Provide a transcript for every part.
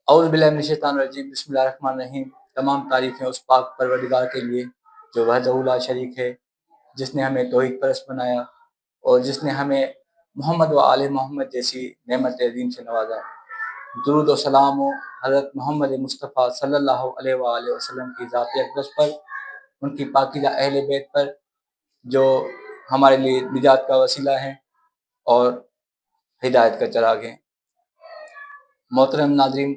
اعوذ باللہ من الشیطان الرجیم، بسم اللہ الرحمن الرحیم۔ تمام تعریفیں اس پاک پروردگار کے لیے جو وحدہ لا شریک ہے، جس نے ہمیں توحید پرست بنایا اور جس نے ہمیں محمد و آل محمد جیسی نعمت عظیم سے نوازا۔ درود و سلام و حضرت محمد مصطفیٰ صلی اللہ علیہ وآلہ وسلم کی ذات اقدس پر، ان کی پاکیزہ اہل بیت پر جو ہمارے لیے نجات کا وسیلہ ہیں اور ہدایت کا چراغ ہیں۔ محترم ناظرین،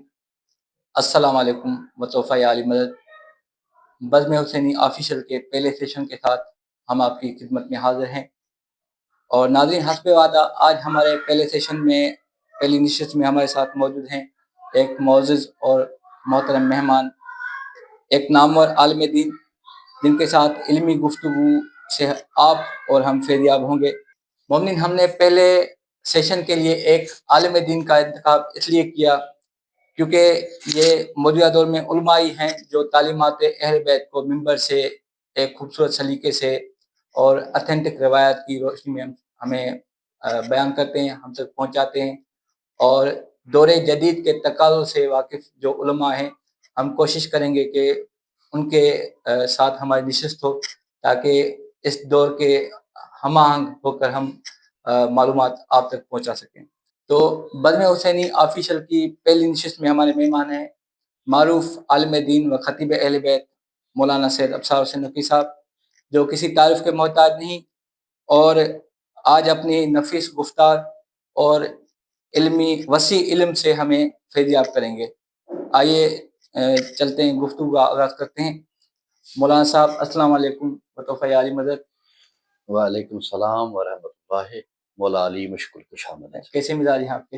السلام علیکم و توفیع علی مدد۔ بزم حسینی آفیشل کے پہلے سیشن کے ساتھ ہم آپ کی خدمت میں حاضر ہیں، اور ناظرین حسب وعدہ آج ہمارے پہلے سیشن میں پہلی نشست میں ہمارے ساتھ موجود ہیں ایک معزز اور محترم مہمان، ایک نامور عالم دین، جن کے ساتھ علمی گفتگو سے آپ اور ہم فیضیاب ہوں گے۔ مومنین، ہم نے پہلے سیشن کے لیے ایک عالم دین کا انتخاب اس لیے کیا کیونکہ یہ موجودہ دور میں علماء ہی ہیں جو تعلیمات اہل بیت کو ممبر سے ایک خوبصورت سلیقے سے اور اتھینٹک روایت کی روشنی میں ہمیں بیان کرتے ہیں، ہم تک پہنچاتے ہیں، اور دور جدید کے تقاضوں سے واقف جو علماء ہیں، ہم کوشش کریں گے کہ ان کے ساتھ ہماری نشست ہو تاکہ اس دور کے ہم آہنگ ہو کر ہم معلومات آپ تک پہنچا سکیں۔ تو بزم حسینی آفیشل کی پہلی نشست میں ہمارے مہمان ہیں معروف عالم دین و خطیب اہل بیت مولانا سید ابصار حسین نقوی صاحب، جو کسی تعارف کے محتاج نہیں اور آج اپنی نفیس گفتار اور وسیع علم سے ہمیں فیضیاب کریں گے۔ آئیے چلتے ہیں، گفتگو کا آغاز کرتے ہیں۔ مولانا صاحب، السلام علیکم و توفیع علی مدد۔ وعلیکم السلام ورحمۃ اللہ۔ مولا علی مشکل خوش آمد ہے۔ کیسے مزاج ہیں آپ کے؟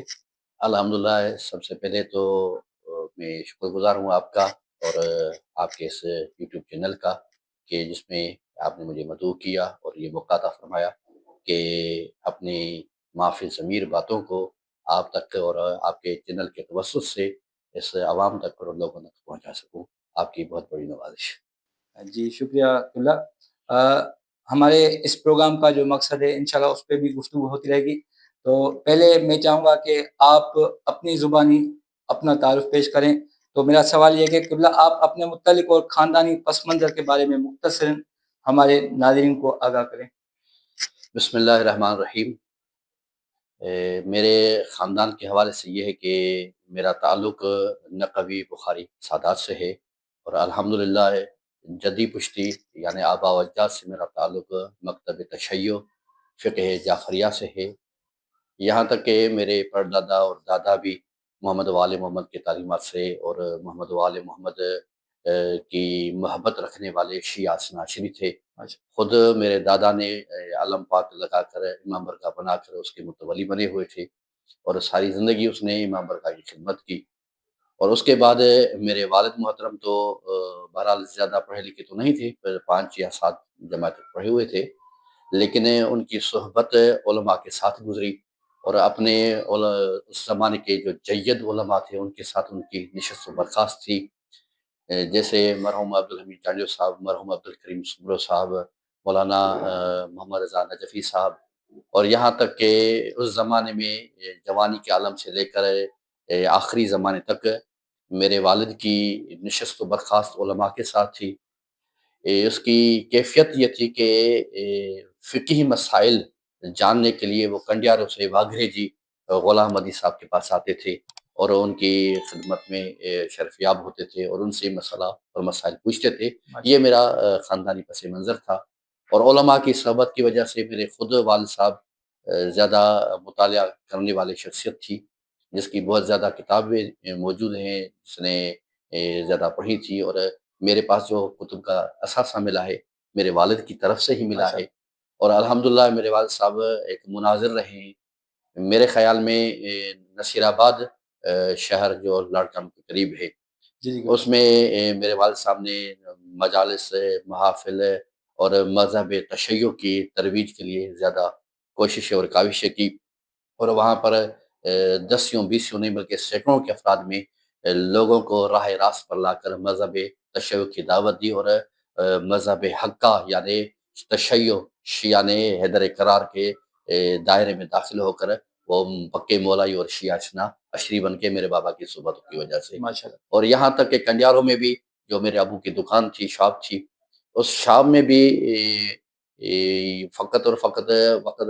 الحمدللہ، سب سے پہلے تو میں شکر گزار ہوں آپ کا اور آپ کے اس یوٹیوب چینل کا کہ جس میں آپ نے مجھے مدعو کیا اور یہ موقع عطا فرمایا کہ اپنی معافی ضمیر باتوں کو آپ تک اور آپ کے چینل کے توسط سے اس عوام تک اور لوگوں تک پہنچا سکوں۔ آپ کی بہت بڑی نوازش۔ جی شکریہ اللہ۔ ہمارے اس پروگرام کا جو مقصد ہے انشاءاللہ اس پہ بھی گفتگو ہوتی رہے گی، تو پہلے میں چاہوں گا کہ آپ اپنی زبانی اپنا تعارف پیش کریں۔ تو میرا سوال یہ ہے کہ قبلہ آپ اپنے متعلق اور خاندانی پس منظر کے بارے میں مختصراً ہمارے ناظرین کو آگاہ کریں۔ بسم اللہ الرحمن الرحیم۔ میرے خاندان کے حوالے سے یہ ہے کہ میرا تعلق نقوی بخاری سادات سے ہے، اور الحمدللہ جدی پشتی یعنی آبا و اجداد سے میرا تعلق مکتب تشیع فقہ جعفریہ سے ہے۔ یہاں تک کہ میرے پردادا اور دادا بھی محمد و آل محمد کے تعلیمات سے اور محمد و آل محمد کی محبت رکھنے والے شیعہ اثناعشری تھے۔ خود میرے دادا نے علم پاک لگا کر امام برقع بنا کر اس کے متولی بنے ہوئے تھے، اور ساری زندگی اس نے امام برقع کی خدمت کی۔ اور اس کے بعد میرے والد محترم تو بہرحال زیادہ پڑھے لکھے تو نہیں تھے، 5 یا 7 جماعت تک پڑھے ہوئے تھے، لیکن ان کی صحبت علماء کے ساتھ گزری، اور اپنے اس زمانے کے جو جید علماء تھے ان کے ساتھ ان کی نشست و برخاست تھی، جیسے مرحوم عبدالحمید جانجو صاحب، مرحوم عبدالکریم سبرو صاحب، مولانا محمد رضا نجفی صاحب، اور یہاں تک کہ اس زمانے میں جوانی کے عالم سے لے کر آخری زمانے تک میرے والد کی نشست و برخاست علماء کے ساتھ تھی۔ اس کی کیفیت یہ تھی کہ فقہی مسائل جاننے کے لیے وہ کنڈیاروں سے واگھرے جی غلام مدی صاحب کے پاس آتے تھے اور ان کی خدمت میں شرفیاب ہوتے تھے اور ان سے مسئلہ اور مسائل پوچھتے تھے۔ یہ میرا خاندانی پس منظر تھا، اور علماء کی صحبت کی وجہ سے میرے خود والد صاحب زیادہ مطالعہ کرنے والے شخصیت تھی، جس کی بہت زیادہ کتابیں موجود ہیں، جس نے زیادہ پڑھی تھی، اور میرے پاس جو کتب کا اثاثہ ملا ہے میرے والد کی طرف سے ہی ملا ہے۔ اور الحمدللہ میرے والد صاحب ایک مناظر رہے ہیں۔ میرے خیال میں نصیر آباد شہر جو لاڑکانوں کے قریب ہے، اس میں میرے والد صاحب نے مجالس، محافل اور مذہب تشیع کی ترویج کے لیے زیادہ کوششیں اور کاوشیں کی، اور وہاں پر 10 20 نہیں بلکہ سینکڑوں کے افراد میں لوگوں کو راہ راست پر لا کر مذہب تشیع کی دعوت دی، اور مذہب حقہ یعنی تشیع شیعہ نے حیدر کرار کے دائرے میں داخل ہو کر وہ پکے مولائی اور شیعہ اشری بن کے میرے بابا کی صحبتوں کی وجہ سے. ماشاءاللہ. اور یہاں تک کہ کنڈیاروں میں بھی جو میرے ابو کی دکان تھی، شاپ تھی، اس شاپ میں بھی فقط اور فقط وقت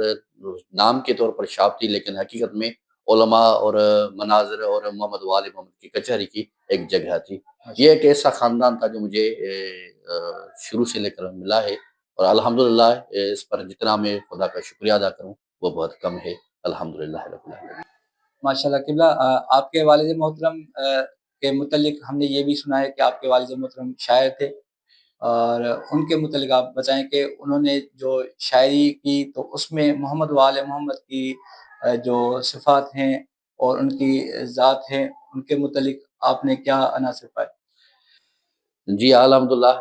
نام کے طور پر شاپ تھی، لیکن حقیقت میں علماء اور مناظر اور محمد وال محمد کی کچہری کی ایک جگہ تھی. یہ ایک ایسا خاندان تھا جو مجھے شروع سے لے کر ملا ہے، اور الحمدللہ اس پر جتنا میں خدا کا شکریہ ادا کروں وہ بہت کم ہے. الحمدللہ رب العالمین. ماشاءاللہ قبلہ، آپ کے والد محترم کے متعلق ہم نے یہ بھی سنا ہے کہ آپ کے والد محترم شاعر تھے، اور ان کے متعلق آپ بتائیں کہ انہوں نے جو شاعری کی تو اس میں محمد وآل محمد کی جو صفات ہیں اور ان کی ذات ہیں، ان کے متعلق آپ نے کیا عناصر پائے؟ جی الحمدللہ.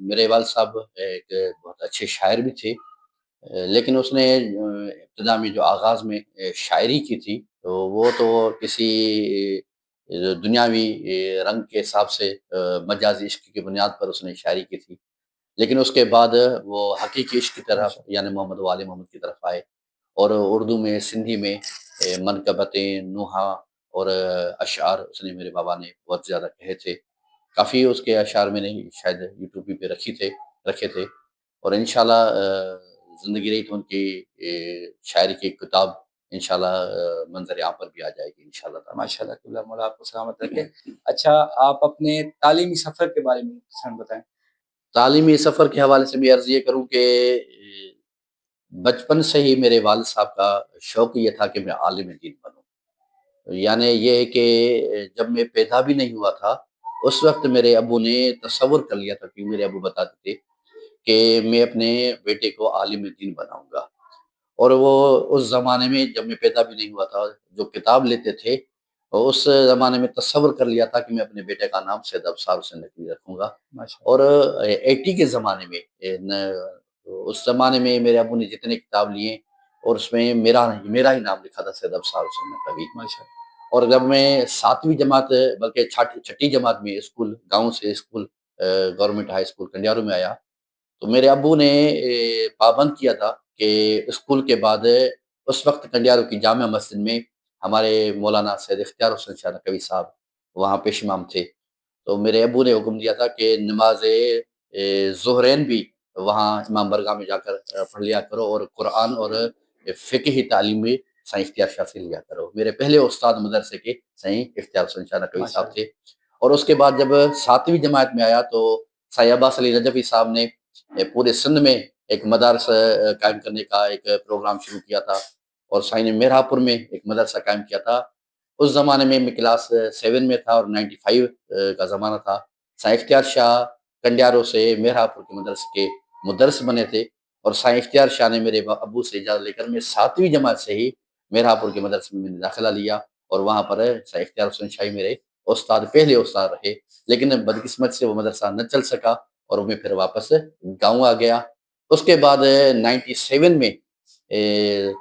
میرے والد صاحب ایک بہت اچھے شاعر بھی تھے، لیکن اس نے ابتدا میں جو آغاز میں شاعری کی تھی تو وہ تو کسی دنیاوی رنگ کے حساب سے مجازی عشق کی بنیاد پر اس نے شاعری کی تھی، لیکن اس کے بعد وہ حقیقی عشق کی طرف یعنی محمد وال محمد کی طرف آئے، اور اردو میں سندھی میں منقبتیں، نوحہ اور اشعار اس نے میرے بابا نے بہت زیادہ کہے تھے. کافی اس کے اشعار میں نے شاید یوٹیوب پہ رکھے تھے، اور انشاءاللہ زندگی رہی تو ان کی شاعری کی کتاب انشاءاللہ منظر عام پر بھی آ جائے گی انشاءاللہ تعالی. ماشاءاللہ قبلہ، مولا آپ کو سلامت رکھے. اچھا، آپ اپنے تعلیمی سفر کے بارے میں مختصراً بتائیں. تعلیمی سفر کے حوالے سے میں عرض یہ کروں کہ بچپن سے ہی میرے والد صاحب کا شوق یہ تھا کہ میں عالم دین بنوں. یعنی یہ ہے کہ جب میں پیدا بھی نہیں ہوا تھا اس وقت میرے ابو نے تصور کر لیا تھا، کہ میرے ابو بتاتے تھے کہ میں اپنے بیٹے کو عالم دین بناؤں گا. اور وہ اس زمانے میں جب میں پیدا بھی نہیں ہوا تھا جو کتاب لیتے تھے، اس زمانے میں تصور کر لیا تھا کہ میں اپنے بیٹے کا نام سید ابصار حسین نقوی رکھوں گا. اور 80 کے زمانے میں اس زمانے میں میرے ابو نے جتنے کتاب لیے اور اس میں میرا ہی نام لکھا تھا، سید ابصار حسین نقوی. اور جب میں 7ویں جماعت بلکہ 6ٹھی جماعت میں اسکول، گاؤں سے school government high school Kandiaro میں آیا تو میرے ابو نے پابند کیا تھا کہ اسکول کے بعد اس وقت کنڈیارو کی جامع مسجد میں ہمارے مولانا سید اختیار حسین شاہ نقوی صاحب وہاں پیش امام تھے، تو میرے ابو نے حکم دیا تھا کہ نماز ظہرین بھی وہاں امام برگاہ میں جا کر پڑھ لیا کرو، اور قرآن اور فقہی تعلیم بھی سائیں اختیار شاہ سے لیا کرو. میرے پہلے استاد مدرسے کے سائیں اختیار حسین شاہ نقوی صاحب تھے. اور اس کے بعد جب 7ویں جماعت میں آیا تو سائیں عباس علی نجفی صاحب نے پورے سندھ میں ایک مدارس قائم کرنے کا ایک پروگرام شروع کیا تھا، اور سائیں نے میرا پور میں ایک مدرسہ قائم کیا تھا. اس زمانے میں کلاس 7 میں تھا اور 95 کا زمانہ تھا. سائیں اختیار شاہ کنڈیارو سے میرا پور کے مدرسے کے مدرس بنے تھے، اور سائیں اختیار شاہ نے میرے ابو سے اجازت لے کر میں 7ویں جماعت سے ہی میرا پور کے مدرسے میں داخلہ لیا، اور وہاں پر سائیں اختیار حسین شاہی میرے پہلے استاد رہے. لیکن بدقسمت سے وہ مدرسہ نہ چل سکا اور میں پھر واپس گاؤں آ گیا. اس کے بعد 97 میں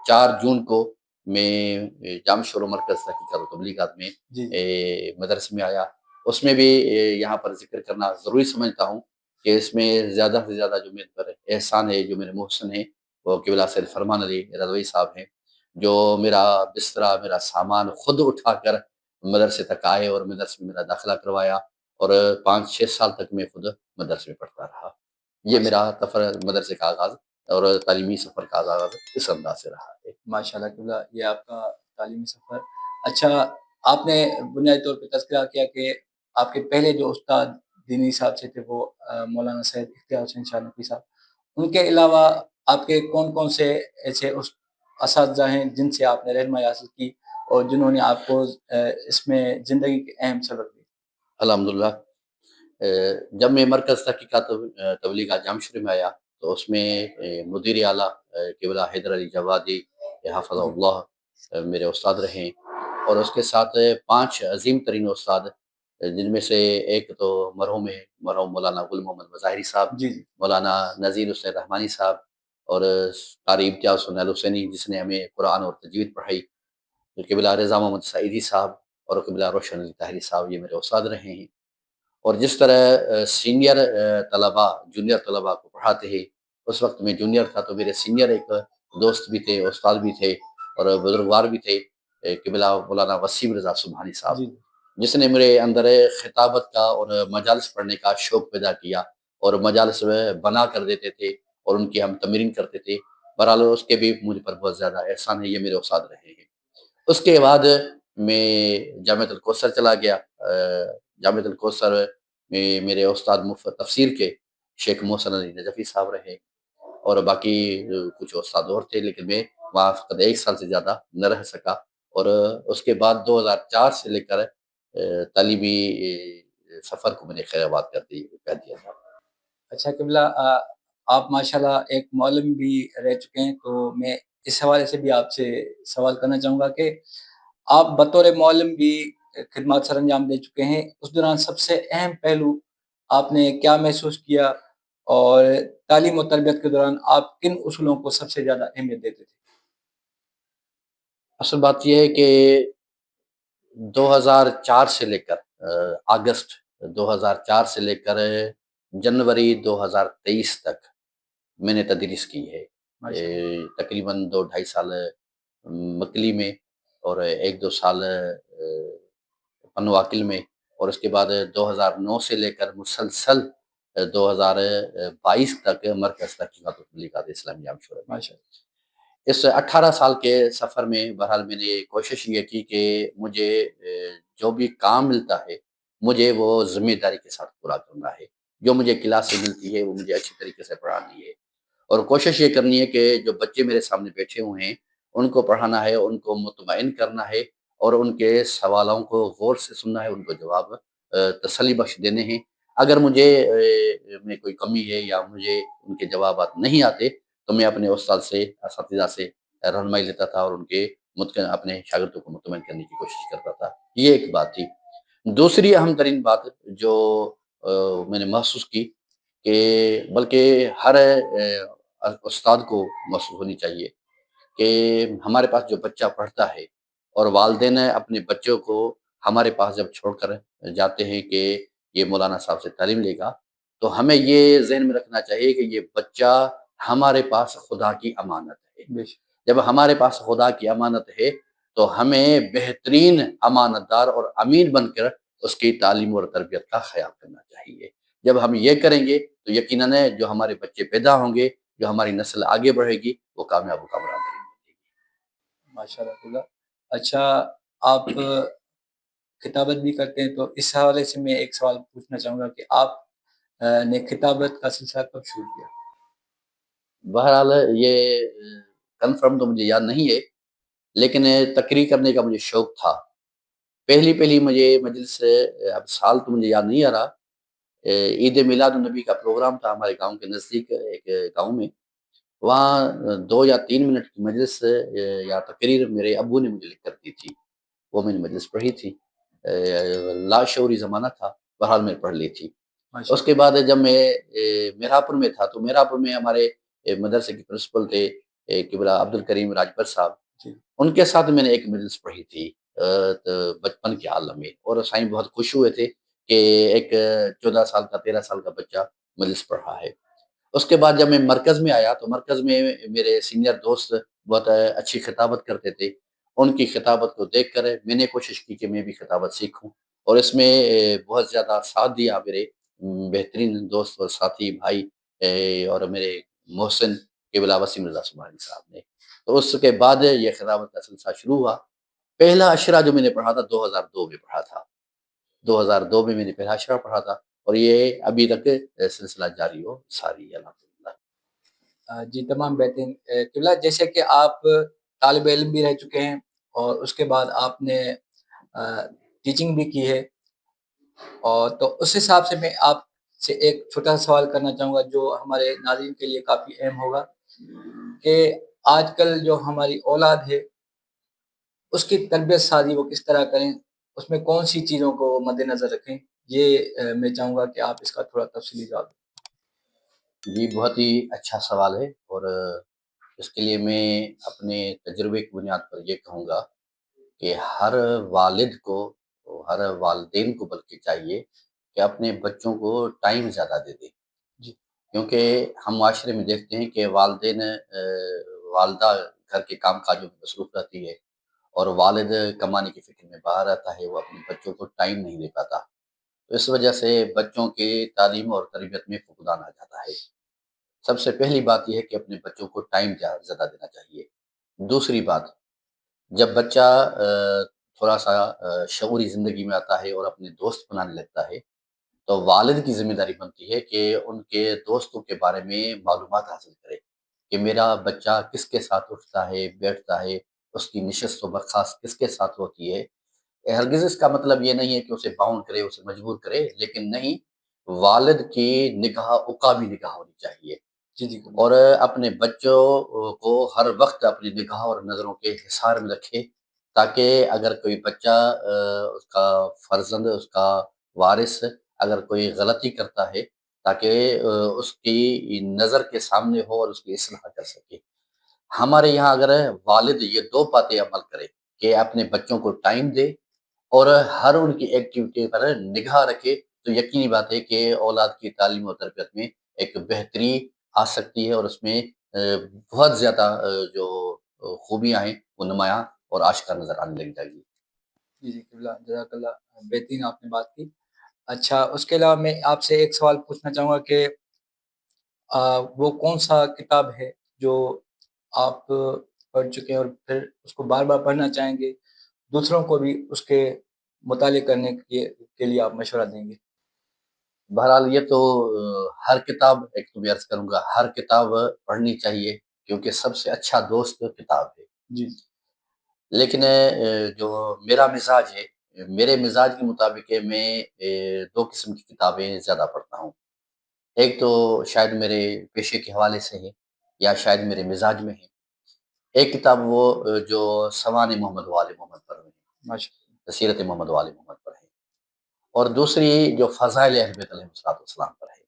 4 جون کو میں جامع شورا مرکز تحقیقات و تبلیغات میں مدرسے میں آیا. اس میں بھی یہاں پر ذکر کرنا ضروری سمجھتا ہوں کہ اس میں زیادہ سے زیادہ جو میرے پر احسان ہے، جو میرے محسن ہیں، وہ قبلہ سید فرمان علی رضوی صاحب ہیں، جو میرا بسترا، میرا سامان خود اٹھا کر مدرسے تک آئے اور مدرسے میں میرا داخلہ کروایا، اور 5-6 سال تک میں خود مدرسے میں پڑھتا رہا. یہ میرا مدرسے کا آغاز اور تعلیمی سفر کا آغاز اس انداز سے رہا ہے. ماشاءاللہ قبلہ، یہ آپ کا تعلیمی سفر. اچھا، آپ نے بنیادی طور پہ تذکرہ کیا کہ آپ کے پہلے جو استاد دینی صاحب سے تھے وہ مولانا سید اختیار حسین شاہ نقوی صاحب. ان کے علاوہ آپ کے کون کون سے ایسے اساتذہ ہیں جن سے آپ نے رہنمائی حاصل کی اور جنہوں نے آپ کو اس میں زندگی کے اہم سبق دی؟ الحمدللہ. جب میں مرکز تحقیقات تبلیغات جامع شریف میں آیا تو اس میں مدیر اعلیٰ قبلہ حیدر علی جوادی حافظ اللہ میرے استاد رہے، اور اس کے ساتھ 5 عظیم ترین استاد، جن میں سے ایک تو مرحوم مولانا گل محمد مظاہری صاحب، مولانا نذیر حسین رحمانی صاحب، اور قاری امتیاز حسین حسینی جس نے ہمیں قرآن اور تجوید پڑھائی، قبلہ رضا محمد سعیدی صاحب اور قبلہ روشن علی طاہری صاحب، یہ میرے استاد رہے ہیں. اور جس طرح سینئر طلباء جونیئر طلباء کو پڑھاتے ہیں، اس وقت میں جونیئر تھا تو میرے سینئر ایک دوست بھی تھے، استاد بھی تھے، اور بزرگوار بھی تھے قبلہ مولانا وسیم رضا سبحانی صاحب، جی جس نے میرے اندر خطابت کا اور مجالس پڑھنے کا شوق پیدا کیا اور مجالس میں بنا کر دیتے تھے اور ان کی ہم تمرین کرتے تھے۔ بہرحال اس کے بھی مجھ پر بہت زیادہ احسان ہے، یہ میرے استاد رہے ہیں۔ اس کے بعد میں جامعۃ الکوثر چلا گیا۔ جامعۃ الکوثر میں میرے استاد مفت تفسیر کے شیخ محسن علی نجفی صاحب رہے، اور باقی کچھ استاد اور تھے، لیکن میں وہاں فقط 1 سال سے زیادہ نہ رہ سکا۔ اور اس کے بعد 2004 سے لے کر تعلیمی سفر کو میں نے خیر آباد کر دیا تھا۔ اچھا قبلہ، آپ ماشاءاللہ ایک معلم بھی رہ چکے ہیں، تو میں اس حوالے سے بھی آپ سے سوال کرنا چاہوں گا کہ آپ بطور معلم بھی خدمات سر انجام دے چکے ہیں، اس دوران سب سے اہم پہلو آپ نے کیا محسوس کیا، اور تعلیم و تربیت کے دوران آپ کن اصولوں کو سب سے زیادہ اہمیت دیتے تھے؟ اصل بات یہ ہے کہ 2004 سے لے کر اگست 2004 سے لے کر جنوری 2023 تک میں نے تدریس کی ہے۔ تقریباً 2-2.5 سال مکلی میں، اور 1-2 سال پنواکل میں، اور اس کے بعد 2009 سے لے کر مسلسل 2022 تک مرکز تحقیقات و تبلیغات اسلامی جامعہ شورا میں۔ اس 18 سال کے سفر میں بہرحال میں نے کوشش یہ کی کہ مجھے جو بھی کام ملتا ہے مجھے وہ ذمہ داری کے ساتھ پورا کرنا ہے۔ جو مجھے کلاس سے ملتی ہے وہ مجھے اچھی طریقے سے پڑھانی ہے، اور کوشش یہ کرنی ہے کہ جو بچے میرے سامنے بیٹھے ہوئے ہیں ان کو پڑھانا ہے، ان کو مطمئن کرنا ہے، اور ان کے سوالوں کو غور سے سننا ہے، ان کو جواب تسلی بخش دینے ہیں۔ اگر مجھے میں کوئی کمی ہے یا مجھے ان کے جوابات نہیں آتے تو میں اپنے استاد سے، اساتذہ سے رہنمائی لیتا تھا، اور ان کے اپنے شاگردوں کو مطمئن کرنے کی کوشش کرتا تھا۔ یہ ایک بات تھی۔ دوسری اہم ترین بات جو میں نے محسوس کی، کہ بلکہ ہر استاد کو محسوس ہونی چاہیے، کہ ہمارے پاس جو بچہ پڑھتا ہے اور والدین اپنے بچوں کو ہمارے پاس جب چھوڑ کر جاتے ہیں کہ یہ مولانا صاحب سے تعلیم لے گا، تو ہمیں یہ ذہن میں رکھنا چاہیے کہ یہ بچہ ہمارے پاس خدا کی امانت ہے۔ جب ہمارے پاس خدا کی امانت ہے تو ہمیں بہترین امانت دار اور امین بن کر اس کی تعلیم اور تربیت کا خیال کرنا چاہیے۔ جب ہم یہ کریں گے تو یقیناً جو ہمارے بچے پیدا ہوں گے، جو ہماری نسل آگے بڑھے گی، وہ کامیاب و کامران بنے گی۔ ماشاء اللہ۔ اچھا، آپ خطابت بھی کرتے ہیں، تو اس حوالے سے میں ایک سوال پوچھنا چاہوں گا کہ آپ نے خطابت کا سلسلہ کب شروع کیا؟ بہرحال یہ کنفرم تو مجھے یاد نہیں ہے، لیکن تقریر کرنے کا مجھے شوق تھا۔ پہلی مجھے مجلس، اب سال تو مجھے یاد نہیں آ رہا، عید میلاد النبی کا پروگرام تھا ہمارے گاؤں کے نزدیک ایک گاؤں میں۔ وہاں 2 یا 3 منٹ کی مجلس یا تقریر میرے ابو نے مجھے لکھ کر دی تھی، وہ میں نے مجلس پڑھی تھی۔ لاشعوری زمانہ تھا، بہرحال میں نے پڑھ لی تھی۔ اس کے بعد جب میں میرھاپور میں تھا، تو میرھاپور میں ہمارے مدرسے کے پرنسپل تھے قبلہ عبد الکریم راجپر صاحب، ان کے ساتھ میں نے ایک مجلس پڑھی تھی بچپن کے عالم میں، اور سائیں بہت خوش ہوئے تھے کہ ایک 14 سال کا 13 سال کا بچہ مجلس پڑھ رہا ہے۔ اس کے بعد جب میں مرکز میں آیا تو مرکز میں میرے سینئر دوست بہت اچھی خطابت کرتے تھے، ان کی خطابت کو دیکھ کر میں نے کوشش کی کہ میں بھی خطابت سیکھوں، اور اس میں بہت زیادہ ساتھ دیا میرے بہترین دوست اور ساتھی بھائی اور میرے محسن قبلہ وسیم رضا سبحانی صاحب نے۔ تو اس کے بعد یہ خطابت کا سلسلہ شروع ہوا۔ پہلا اشرہ جو میں نے پڑھا تھا 2002 میں پڑھا تھا، 2002 میں نے پہلا اشرہ پڑھا تھا، اور یہ ابھی تک سلسلہ جاری ہو ساری ہے الحمدللہ۔ جی تمام بہترین قبلہ، جیسے کہ آپ طالب علم بھی رہ چکے ہیں اور اس کے بعد آپ نے ٹیچنگ بھی کی ہے، اور تو اس حساب سے میں آپ سے ایک چھوٹا سا سوال کرنا چاہوں گا جو ہمارے ناظرین کے لیے کافی اہم ہوگا، کہ آج کل جو ہماری اولاد ہے اس کی تربیت سازی وہ کس طرح کریں، اس میں کون سی چیزوں کو مد نظر رکھیں، یہ میں چاہوں گا کہ آپ اس کا تھوڑا تفصیلی جواب دیں۔ جی بہت ہی اچھا سوال ہے، اور اس کے لیے میں اپنے تجربے کی بنیاد پر یہ کہوں گا کہ ہر والد کو، ہر والدین کو بلکہ چاہیے کہ اپنے بچوں کو ٹائم زیادہ دے دیں، جی کیونکہ ہم معاشرے میں دیکھتے ہیں کہ والدین والدہ گھر کے کام کاجوں میں مصروف رہتی ہے اور والد کمانے کی فکر میں باہر رہتا ہے، وہ اپنے بچوں کو ٹائم نہیں دے پاتا، تو اس وجہ سے بچوں کی تعلیم اور تربیت میں فقدان آ جاتا ہے۔ سب سے پہلی بات یہ ہے کہ اپنے بچوں کو ٹائم زیادہ دینا چاہیے۔ دوسری بات، جب بچہ تھوڑا سا شعوری زندگی میں آتا ہے اور اپنے دوست بنانے لگتا ہے، تو والد کی ذمہ داری بنتی ہے کہ ان کے دوستوں کے بارے میں معلومات حاصل کرے کہ میرا بچہ کس کے ساتھ اٹھتا ہے، بیٹھتا ہے، اس کی نشست و برخاست کس کے ساتھ ہوتی ہے۔ ہرگز اس کا مطلب یہ نہیں ہے کہ اسے باؤنڈ کرے، اسے مجبور کرے، لیکن نہیں، والد کی نگاہ عقابی نگاہ ہونی چاہیے جی جی اور اپنے بچوں کو ہر وقت اپنی نگاہ اور نظروں کے حصار میں رکھے، تاکہ اگر کوئی بچہ اس کا فرزند، اس کا وارث اگر کوئی غلطی کرتا ہے، تاکہ اس کی نظر کے سامنے ہو اور اس کی اصلاح کر سکے۔ ہمارے یہاں اگر والد یہ دو باتیں عمل کرے کہ اپنے بچوں کو ٹائم دے اور ہر ان کی ایکٹیویٹی پر نگاہ رکھے، تو یقینی بات ہے کہ اولاد کی تعلیم و تربیت میں ایک بہتری آ سکتی ہے اور اس میں بہت زیادہ جو خوبیاں ہیں وہ نمایاں اور آشکار نظر آنے لگ جائے گی۔ جی جی قبلہ، جزاک اللہ، بہترین آپ نے بات کی۔ اچھا، اس کے علاوہ میں آپ سے ایک سوال پوچھنا چاہوں گا کہ وہ کون سا کتاب ہے جو آپ پڑھ چکے ہیں اور پھر اس کو بار بار پڑھنا چاہیں گے، دوسروں کو بھی اس کے مطالعے کرنے کے لیے آپ مشورہ دیں گے؟ بہرحال یہ تو ہر کتاب، ایک تو میں عرض کروں گا، ہر کتاب پڑھنی چاہیے کیونکہ سب سے اچھا دوست کتاب ہے۔ جی لیکن جو میرا مزاج ہے، میرے مزاج کے مطابق میں دو قسم کی کتابیں زیادہ پڑھتا ہوں۔ ایک تو شاید میرے پیشے کے حوالے سے ہے یا شاید میرے مزاج میں ہے۔ ایک کتاب وہ جو سوانح محمد وآل محمد پر ہے، ماشاء سیرت محمد وآل محمد پر ہے، اور دوسری جو فضائل اہل بیت علیہ السلام پر ہے۔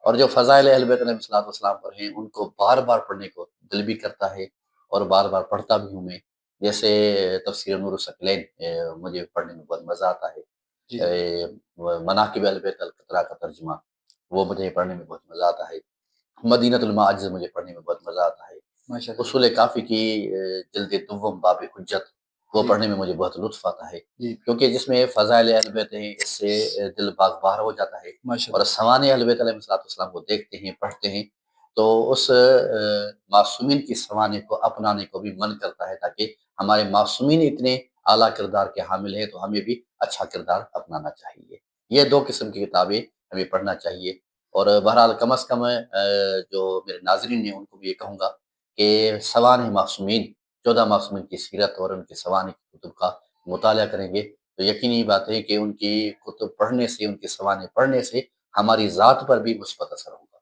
اور جو فضائل اہل بیت علیہ السلام پر ہیں ان کو بار بار پڑھنے کو دل بھی کرتا ہے اور بار بار پڑھتا بھی ہوں میں۔ جیسے تفسیر نور الثقلین مجھے پڑھنے میں بہت مزہ آتا ہے۔ جی مناقب اہل بیت القطرہ کا ترجمہ، وہ مجھے پڑھنے میں بہت مزہ آتا ہے۔ مدینۃ المعاجز مجھے پڑھنے میں بہت مزہ آتا ہے۔ ماشاء اللہ۔ اصول کافی کی جلد دوم باب حجت، وہ جی پڑھنے میں مجھے بہت لطف آتا ہے، جی کیونکہ جس میں فضائل اہل بیت ہیں، اس سے دل باغ بہر ہو جاتا ہے ماشاء اور اللہ۔ سوانح اہل بیت علیہ السلام کو دیکھتے ہیں، پڑھتے ہیں، تو اس معصومین کی سوانح کو اپنانے کو بھی من کرتا ہے، تاکہ ہمارے معصومین اتنے اعلیٰ کردار کے حامل ہیں تو ہمیں بھی اچھا کردار اپنانا چاہیے۔ یہ دو قسم کی کتابیں ہمیں پڑھنا چاہیے، اور بہرحال کم از کم جو میرے ناظرین ہیں ان کو بھی یہ کہوں گا کہ سوانح معصومین، 14 معصومین کی سیرت اور ان کے سوانح کی کتب کا مطالعہ کریں گے تو یقینی بات ہے کہ ان کی کتب پڑھنے سے، ان کے سوانح پڑھنے سے ہماری ذات پر بھی مثبت اثر ہوگا۔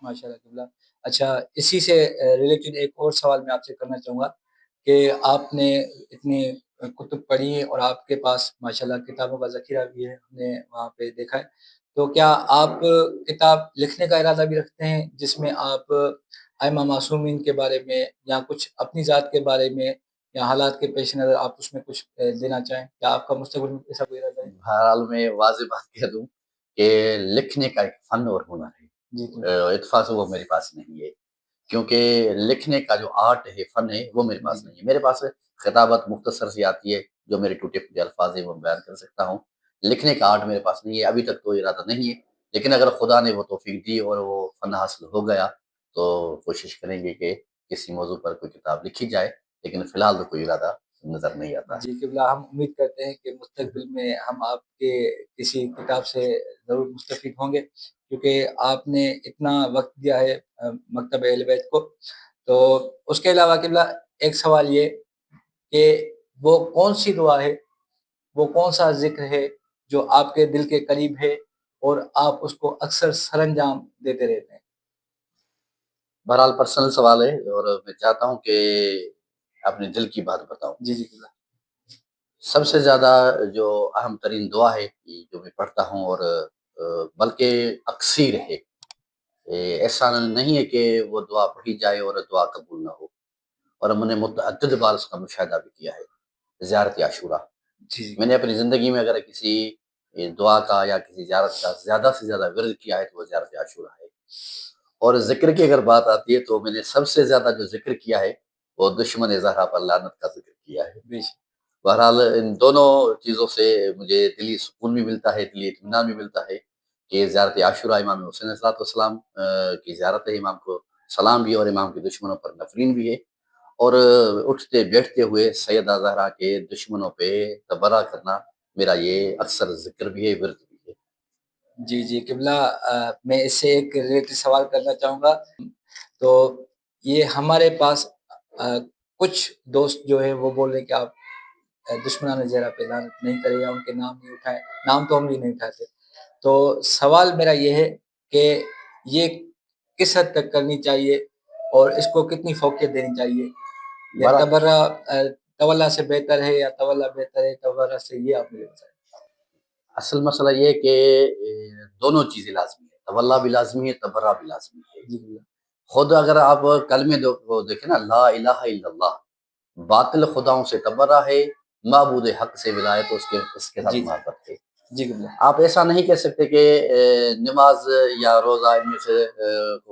ماشاء اللہ قبلہ۔ اچھا، اسی سے ریلیٹڈ ایک اور سوال میں آپ سے کرنا چاہوں گا کہ آپ نے اتنی کتب پڑھی ہیں اور آپ کے پاس ماشاءاللہ کتابوں کا ذخیرہ بھی ہے، ہم نے وہاں پہ دیکھا ہے، تو کیا آپ کتاب لکھنے کا ارادہ بھی رکھتے ہیں جس میں آپ ائمہ معصومین کے بارے میں یا کچھ اپنی ذات کے بارے میں یا حالات کے پیش نظر آپ اس میں کچھ دینا چاہیں؟ کیا آپ کا مستقبل میں ایسا کوئی ارادہ ہے؟ بہرحال میں واضح بات کہہ دوں کہ لکھنے کا ایک فن اور ہنر ہے، جی جی اتفاق سے وہ میرے پاس نہیں ہے، کیونکہ لکھنے کا جو آرٹ ہے، فن ہے، وہ میرے جی پاس نہیں ہے۔ میرے پاس خطابت مختصر سی آتی ہے، جو میرے ٹوٹے پھوٹے الفاظ ہیں وہ بیان کر سکتا ہوں۔ لکھنے کا آرٹ میرے پاس نہیں ہے، ابھی تک تو ارادہ نہیں ہے، لیکن اگر خدا نے وہ توفیق دی اور وہ فن حاصل ہو گیا تو کوشش کریں گے کہ کسی موضوع پر کوئی کتاب لکھی جائے، لیکن فی الحال تو کوئی ارادہ نظر نہیں آتا ہے۔ جی قبلہ، ہم امید کرتے ہیں کہ مستقبل میں ہم آپ کے کسی کتاب سے ضرور مستفید ہوں گے، کیونکہ آپ نے اتنا وقت دیا ہے مکتب اہل بیت کو۔ تو اس کے علاوہ قبلہ ایک سوال یہ کہ وہ کون سی دعا ہے، وہ کون سا ذکر ہے جو آپ کے دل کے قریب ہے اور آپ اس کو اکثر سر انجام دیتے رہتے ہیں؟ بہرحال پرسنل سوال ہے اور میں چاہتا ہوں کہ اپنے دل کی بات بتاؤں۔ جی جی قبلہ۔ سب سے زیادہ جو اہم ترین دعا ہے جو میں پڑھتا ہوں اور بلکہ اکثیر ہے، ایسا نہیں ہے کہ وہ دعا پڑھی جائے اور دعا قبول نہ ہو، اور میں نے متعدد بار اس کا مشاہدہ بھی کیا ہے، زیارت عاشورہ۔ جی جی میں نے اپنی زندگی میں اگر کسی دعا کا یا کسی زیارت کا زیادہ سے زیادہ ورد کیا ہے تو وہ زیارت عاشورہ ہے۔ اور ذکر کی اگر بات آتی ہے تو میں نے سب سے زیادہ جو ذکر کیا ہے وہ دشمن زہرا پر لعنت کا ذکر کیا ہے۔ بے شک بہرحال ان دونوں چیزوں سے مجھے دلی سکون بھی ملتا ہے، دلی اطمینان بھی ملتا ہے کہ زیارت عاشورہ امام حسین علیہ السلام کی زیارت ہے، امام کو سلام بھی اور امام کے دشمنوں پر نفرین بھی ہے، اور اٹھتے بیٹھتے ہوئے سیدہ زہرا کے دشمنوں پہ تبرہ کرنا میرا یہ اکثر ذکر بھی ہے، ورد بھی ہے۔ جی جی قبلہ، میں اس سے ایک ریلیٹڈ سوال کرنا چاہوں گا۔ تو یہ ہمارے پاس کچھ دوست جو ہے وہ بول رہے کہ آپ دشمنان زہرا پہ لعنت نہیں کرے یا ان کے نام نہیں اٹھائے، نام تو ہم بھی نہیں اٹھاتے۔ تو سوال میرا یہ ہے کہ یہ کس حد تک کرنی چاہیے اور اس کو کتنی فوقیت دینی چاہیے، یا بہرحال تبرہ تولا سے بہتر ہے یا تولا بہتر ہے تبرہ سے، یہ آپ مجھے بتائیں۔ اصل مسئلہ یہ ہے کہ دونوں چیزیں لازمی ہے، تولا بھی لازمی ہے، تبرہ بھی لازمی ہے۔ جی باللہ۔ خود اگر آپ کلمے وہ دیکھیں نا، لا الہ الا اللہ، باطل خداؤں سے تبرہ ہے، معبود حق سے ولایت، اس کے ساتھ جی محبت ہے۔ جی قبلہ۔ آپ ایسا نہیں کہہ سکتے کہ نماز یا روزہ ان میں سے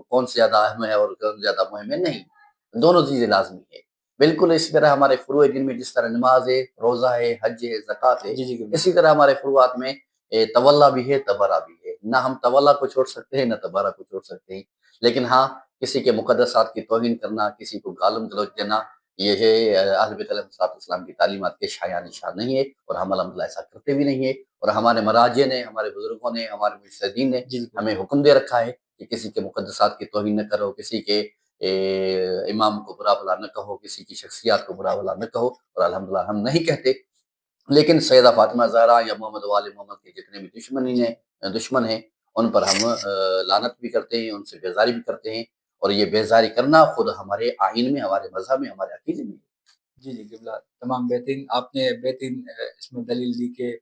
کون سے زیادہ اہم ہے اور کون زیادہ مہم ہے، نہیں، دونوں چیزیں لازمی ہے۔ بالکل اسی طرح ہمارے فروع دین میں جس طرح نماز ہے، روزہ ہے، حج ہے، زکوٰۃ ہے، جی جی قبلہ۔ اسی طرح ہمارے فروعات میں تولا بھی ہے، تبرہ بھی ہے۔ نہ ہم تولا کو چھوڑ سکتے ہیں، نہ تبرہ کو چھوڑ سکتے ہیں، لیکن ہاں کسی کے مقدسات کی توہین کرنا، کسی کو گالم گلوچ دینا، یہ ہے اہل بیت علیہ السلام کی تعلیمات کے شایان نشان نہیں ہے، اور ہم الحمدللہ ایسا کرتے بھی نہیں ہے، اور ہمارے مراجع نے، ہمارے بزرگوں نے، ہمارے مجتہدین نے جی جی قبلہ۔ ہمیں حکم دے رکھا ہے کہ کسی کے مقدسات کی توہین نہ کرو، کسی کے امام کو برا بھلا نہ کہو، کسی کی شخصیات کو برا بھلا نہ کہو، اور الحمدللہ ہم نہیں کہتے۔ لیکن سیدہ فاطمہ زہرا یا محمد و آل محمد کے جتنے بھی دشمن ہیں ان پر ہم لعنت بھی کرتے ہیں، ان سے بیزاری بھی کرتے ہیں، اور یہ بیزاری کرنا خود ہمارے آئین میں، ہمارے مذہب میں، ہمارے عقیدے میں ہے۔ جی جی قبلہ، تمام بہترین، آپ نے بہترین اس میں دلیل دی کہ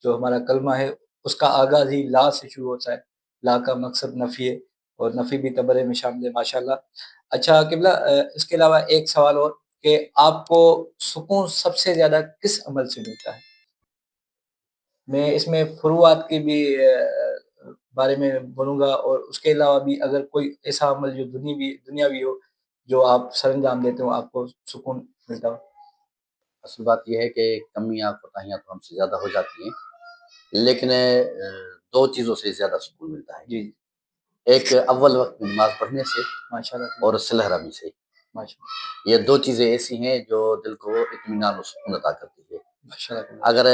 جو ہمارا کلمہ ہے اس کا آغاز ہی لا سے شروع ہوتا ہے، لا کا مقصد نفی ہے، اور نفی بھی تبرے میں شامل ہے، ماشاءاللہ۔ اچھا قبلہ، اس کے علاوہ ایک سوال اور کہ آپ کو سکون سب سے زیادہ کس عمل سے ملتا ہے؟ میں اس میں فروعات کے بھی بارے میں بولوں گا، اور اس کے علاوہ بھی اگر کوئی ایسا عمل جو دنیاوی ہو جو آپ سر انجام دیتے ہو آپ کو سکون ملتا ہو۔ اصل بات یہ ہے کہ کمیاں کوتاہیاں تو ہم سے زیادہ ہو جاتی ہیں، لیکن دو چیزوں سے زیادہ سکون ملتا ہے، جی ایک اول وقت میں نماز پڑھنے سے، ماشاء اللہ اور صلہ رحمی سے۔ ماشاء اللہ یہ دو چیزیں ایسی ہیں جو دل کو اطمینان و سکون عطا کرتی ہے۔ ماشاء اللہ اگر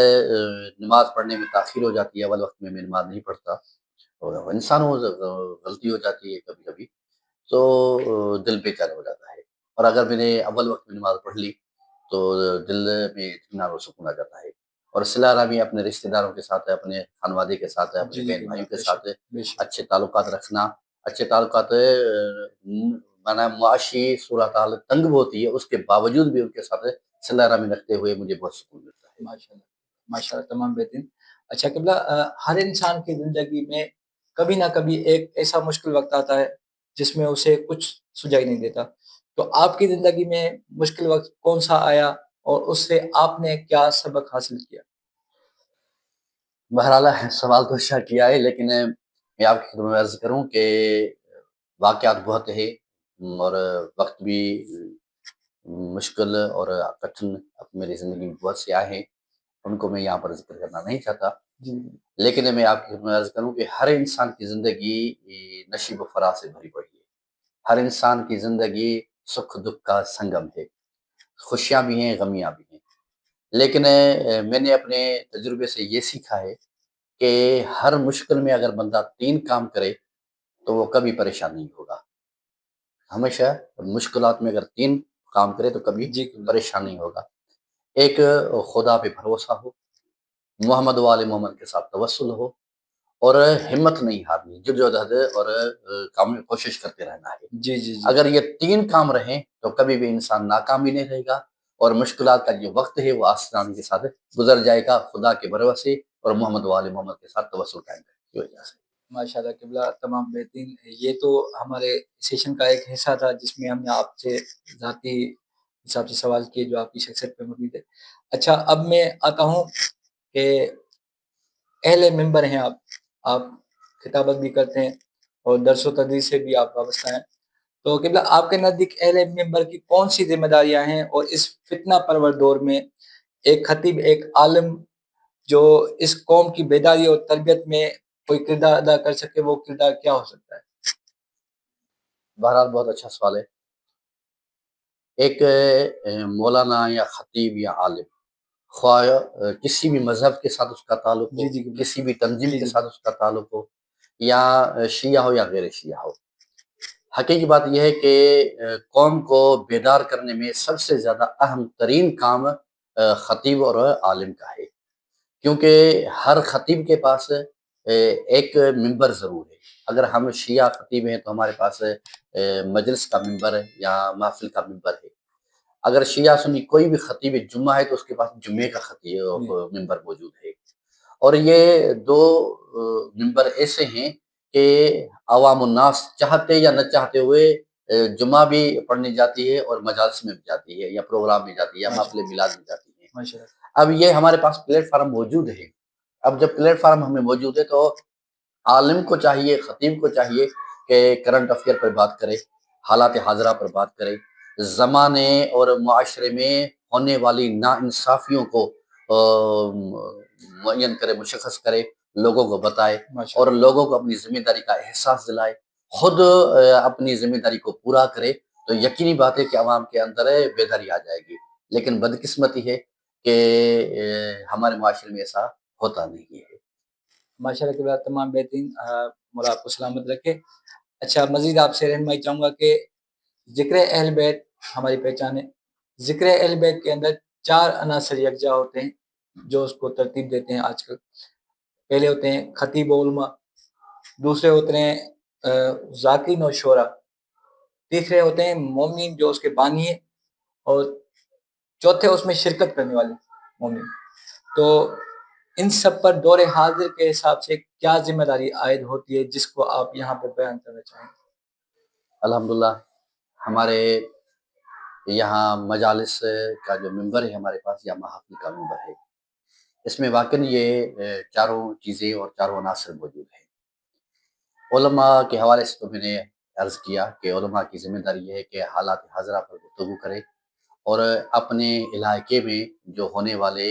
نماز پڑھنے میں تاخیر ہو جاتی ہے، اول وقت میں نماز نہیں پڑھتا، اور انسان غلطی ہو جاتی ہے کبھی کبھی، تو دل بے چین ہو جاتا ہے، اور اگر میں نے اول وقت میں نماز پڑھ لی تو دل میں اطمینان و سکون آ جاتا ہے۔ اور صلہ رحمی اپنے رشتہ داروں کے ساتھ ہے، اپنے خانوادے کے ساتھ ہے، اپنے جی جی بہن قبلہ، بھائیوں کے بے شک ساتھ ہے، بے شک۔ اچھے تعلقات رکھنا، اچھے تعلقات مانا معاشی صورتحال تنگ بھی ہوتی ہے، اس کے باوجود بھی ان کے ساتھ صلہ رحمی رکھتے ہوئے مجھے بہت سکون ملتا ہے۔ ماشاء اللہ ماشاء اللہ، تمام بہترین۔ اچھا قبلہ، ہر انسان کی زندگی میں کبھی نہ کبھی ایک ایسا مشکل وقت آتا ہے جس میں اسے کچھ سجائی نہیں دیتا، تو آپ کی زندگی میں مشکل وقت کون سا آیا اور اس سے آپ نے کیا سبق حاصل کیا؟ بہرحال سوال تو اچھا کیا ہے، لیکن میں آپ کی خدمت میں عرض کروں کہ واقعات بہت ہے، اور وقت بھی مشکل اور کٹھن اب میری زندگی میں بہت سے آئے ہیں، ان کو میں یہاں پر ذکر کرنا نہیں چاہتا، جی لیکن میں آپ کی خدمت میں عرض کروں کہ ہر انسان کی زندگی نشیب و فراز سے بھری پڑی ہے، ہر انسان کی زندگی سکھ دکھ کا سنگم ہے، خوشیاں بھی ہیں، غمیاں بھی ہیں، لیکن میں نے اپنے تجربے سے یہ سیکھا ہے کہ ہر مشکل میں اگر بندہ 3 کام کرے تو وہ کبھی پریشان نہیں ہوگا، ہمیشہ مشکلات میں اگر 3 کام کرے تو کبھی جی قبلہ، پریشان نہیں ہوگا۔ ایک، خدا پہ بھروسہ ہو، محمد و آل محمد کے ساتھ توسل ہو، اور ہمت نہیں ہارنی، جدوجہد اور کام میں کوشش کرتے رہنا ہے۔ جی جی جی اگر یہ 3 کام رہیں تو کبھی بھی انسان ناکام بھی نہیں رہے گا، اور مشکلات کا جو وقت ہے وہ آسانی کے ساتھ گزر جائے گا، خدا کے بھروسے اور محمد و آل محمد کے ساتھ توسل قائم کرنے کی وجہ سے۔ ماشاء اللہ قبلہ، تمام بہترین۔ یہ تو ہمارے سیشن کا ایک حصہ تھا جس میں ہم نے آپ سے ذاتی حساب سے سوال کیے جو آپ کی شخصیت پہ مبنی تھے۔ اچھا اب میں آتا ہوں کہ اہل منبر ہیں آپ خطابت بھی کرتے ہیں اور درس و تدریس سے بھی آپ وابستہ ہیں، تو قبلہ آپ کے نزدیک اہل منبر کی کون سی ذمہ داریاں ہیں، اور اس فتنہ پرور دور میں ایک خطیب، ایک عالم جو اس قوم کی بیداری اور تربیت میں کوئی کردار ادا کر سکے، وہ کردار کیا ہو سکتا ہے؟ بہرحال بہت اچھا سوال ہے۔ ایک مولانا یا خطیب یا عالم، خواہ کسی بھی مذہب کے ساتھ اس کا تعلق ہو، کسی بھی تنظیم کے ساتھ اس کا تعلق ہو، یا شیعہ ہو یا غیر شیعہ ہو، حقیقی بات یہ ہے کہ قوم کو بیدار کرنے میں سب سے زیادہ اہم ترین کام خطیب اور عالم کا ہے، کیونکہ ہر خطیب کے پاس ایک منبر ضرور ہے۔ اگر ہم شیعہ خطیب ہیں تو ہمارے پاس مجلس کا منبر ہے یا محفل کا منبر ہے۔ اگر شیعہ سنی کوئی بھی خطیب جمعہ ہے تو اس کے پاس جمعے کا خطیب منبر موجود ہے۔ اور یہ دو منبر ایسے ہیں کہ عوام الناس چاہتے یا نہ چاہتے ہوئے جمعہ بھی پڑھنے جاتی ہے اور مجالس میں بھی جاتی ہے، یا پروگرام میں جاتی ہے، یا محفل میلاد میں جاتی ہے۔ اب یہ ہمارے پاس پلیٹ فارم موجود ہے۔ اب جب پلیٹ فارم ہمیں موجود ہے تو عالم کو چاہیے، خطیب کو چاہیے کہ کرنٹ افیئر پر بات کرے، حالات حاضرہ پر بات کرے، زمانے اور معاشرے میں ہونے والی ناانصافیوں کو معین کرے، مشخص کرے، لوگوں کو بتائے، اور لوگوں کو اپنی ذمہ داری کا احساس دلائے، خود اپنی ذمہ داری کو پورا کرے، تو یقینی بات ہے کہ عوام کے اندر بیداری آ جائے گی۔ لیکن بدقسمتی ہے کہ ہمارے معاشرے میں ایسا ہوتا نہیں ہے۔ ماشاءاللہ کے بعد تمام بہترین، مولا آپ کو سلامت رکھے۔ اچھا، مزید آپ سے رہنمائی چاہوں گا کہ ذکر اہل بیت ہماری پہچان ہے۔ ذکر اہل بیت کے اندر 4 عناصر یکجا ہوتے ہیں جو اس کو ترتیب دیتے ہیں آج کل۔ پہلے ہوتے ہیں خطیب و علماء، دوسرے ہوتے ہیں ذاکرین و شعراء، تیسرے ہوتے ہیں مومنین جو اس کے بانی ہیں، اور چوتھے اس میں شرکت کرنے والے مومنین۔ تو ان سب پر دور حاضر کے حساب سے کیا ذمہ داری عائد ہوتی ہے جس کو آپ یہاں پر بیان کرنا چاہیں؟ الحمدللہ ہمارے یہاں مجالس کا جو ممبر ہے ہمارے پاس، یا محافل کا ممبر ہے، اس میں واقعی یہ چاروں چیزیں اور چاروں عناصر موجود ہیں۔ علماء کے حوالے سے تو میں نے عرض کیا کہ علماء کی ذمہ داری یہ ہے کہ حالات حاضرہ پر گفتگو کرے، اور اپنے علاقے میں جو ہونے والے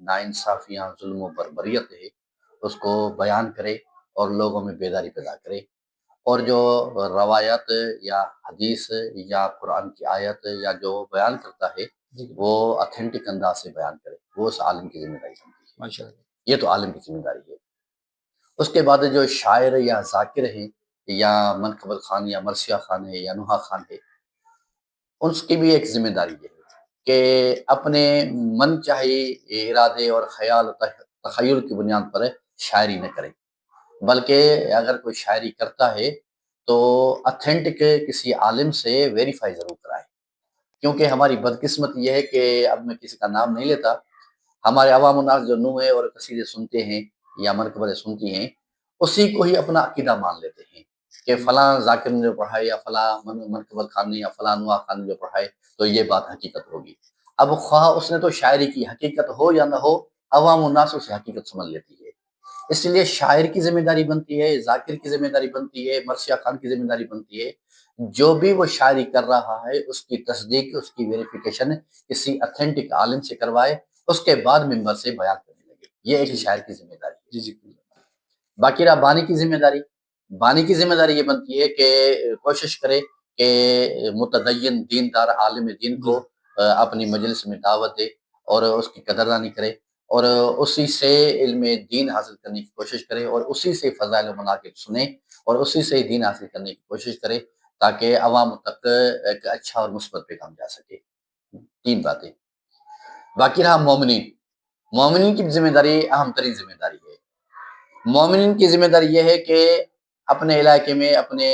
ناانصافیاں، ظلم و بربریت ہے، اس کو بیان کرے اور لوگوں میں بیداری پیدا کرے، اور جو روایت یا حدیث یا قرآن کی آیت یا جو بیان کرتا ہے وہ اتھینٹک انداز سے بیان کرے، وہ اس عالم کی ذمہ داری بنتی ہے۔ یہ تو عالم کی ذمہ داری ہے۔ اس کے بعد جو شاعر یا ذاکر ہیں، یا منقبل خان یا مرثیہ خان ہے یا نحا خان ہے، اس کی بھی ایک ذمہ داری ہے کہ اپنے من چاہے ارادے اور خیال تخیل کی بنیاد پر شاعری نہ کرے، بلکہ اگر کوئی شاعری کرتا ہے تو اتھینٹک کسی عالم سے ویریفائی ضرور کرائے۔ کیونکہ ہماری بدقسمت یہ ہے کہ اب میں کسی کا نام نہیں لیتا، ہمارے عوام الناس جو نوحے اور قصیدے سنتے ہیں یا منقبلیں سنتی ہیں، اسی کو ہی اپنا عقیدہ مان لیتے ہیں کہ فلاں ذاکر نے جو پڑھا ہے، یا فلاں منقبل خان نے یا فلاں نوح خان نے جو پڑھا ہے تو یہ بات حقیقت ہوگی۔ اب خواہ اس نے تو شاعری کی، حقیقت ہو یا نہ ہو، عوام الناس اسے حقیقت سمجھ لیتی ہے۔ اس لیے شاعر کی ذمہ داری بنتی ہے، ذاکر کی ذمہ داری بنتی ہے، مرثیہ خان کی ذمہ داری بنتی ہے، جو بھی وہ شاعری کر رہا ہے اس کی تصدیق، اس کی ویریفیکیشن کسی اتھینٹک عالم سے کروائے، اس کے بعد منبر سے بیان کرنے لگے۔ یہ ایک شاعر کی ذمہ داری ہے۔ باقی رہا بانی کی ذمہ داری۔ بانی کی ذمہ داری یہ بنتی ہے کہ کوشش کرے کہ متدین دیندار عالم دین کو اپنی مجلس میں دعوت دے اور اس کی قدردانی کرے، اور اسی سے علم دین حاصل کرنے کی کوشش کرے، اور اسی سے فضائل و مناقب سنے، اور اسی سے دین حاصل کرنے کی کوشش کرے، تاکہ عوام تک ایک اچھا اور مثبت پیغام جا سکے۔ 3 باتیں۔ باقی رہا مومنین۔ مومنین کی ذمہ داری اہم ترین ذمہ داری ہے۔ مومنین کی ذمہ داری یہ ہے کہ اپنے علاقے میں، اپنے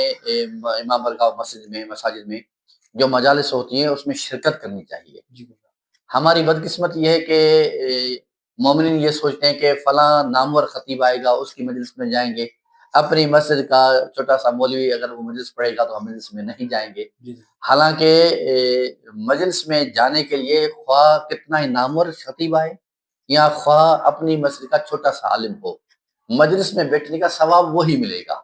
امام برگاہ مسجد میں، مساجد میں جو مجالس ہوتی ہیں اس میں شرکت کرنی چاہیے۔ ہماری بدقسمت یہ ہے کہ مومنین یہ سوچتے ہیں کہ فلاں نامور خطیب آئے گا، اس کی مجلس میں جائیں گے، اپنی مسجد کا چھوٹا سا مولوی اگر وہ مجلس پڑھے گا تو ہم مجلس میں نہیں جائیں گے۔ حالانکہ مجلس میں جانے کے لیے خواہ کتنا ہی نامور خطیب آئے یا خواہ اپنی مسجد کا چھوٹا سا عالم ہو، مجلس میں بیٹھنے کا ثواب وہی ملے گا،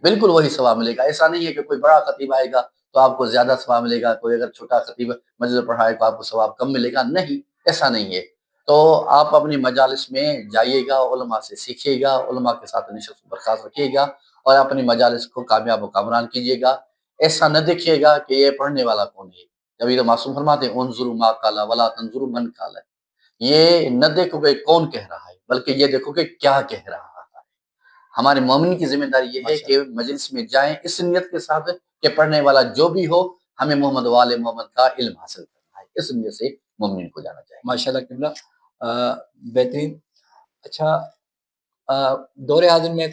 بالکل وہی ثواب ملے گا۔ ایسا نہیں ہے کہ کوئی بڑا خطیب آئے گا تو آپ کو زیادہ ثواب ملے گا، کوئی اگر چھوٹا خطیب مسجد پڑھائے تو آپ کو ثواب کم ملے گا، نہیں، ایسا نہیں ہے۔ تو آپ اپنی مجالس میں جائیے گا، علماء سے سیکھیے گا، علماء کے ساتھ نشست و برخاست رکھیے گا اور اپنی مجالس کو کامیاب و کامران کیجیے گا۔ ایسا نہ دیکھیے گا کہ یہ پڑھنے والا کون ہے، جبھی تو معصوم فرماتے ہیں انظروا ما قال ولا تنظروا من قال، یہ نہ دیکھو کہ کون کہہ رہا ہے بلکہ یہ دیکھو کہ کیا کہہ رہا ہے۔ ہمارے مومن کی ذمہ داری یہ ہے ماشاء کہ مجلس میں جائیں اس نیت کے ساتھ کہ پڑھنے والا جو بھی ہو ہمیں محمد وال محمد کا علم حاصل کرنا ہے، اس نیت سے مومن کو جانا چاہیے۔ ماشاء اللہ قبلہ، بہترین۔ اچھا، دور حاضر میں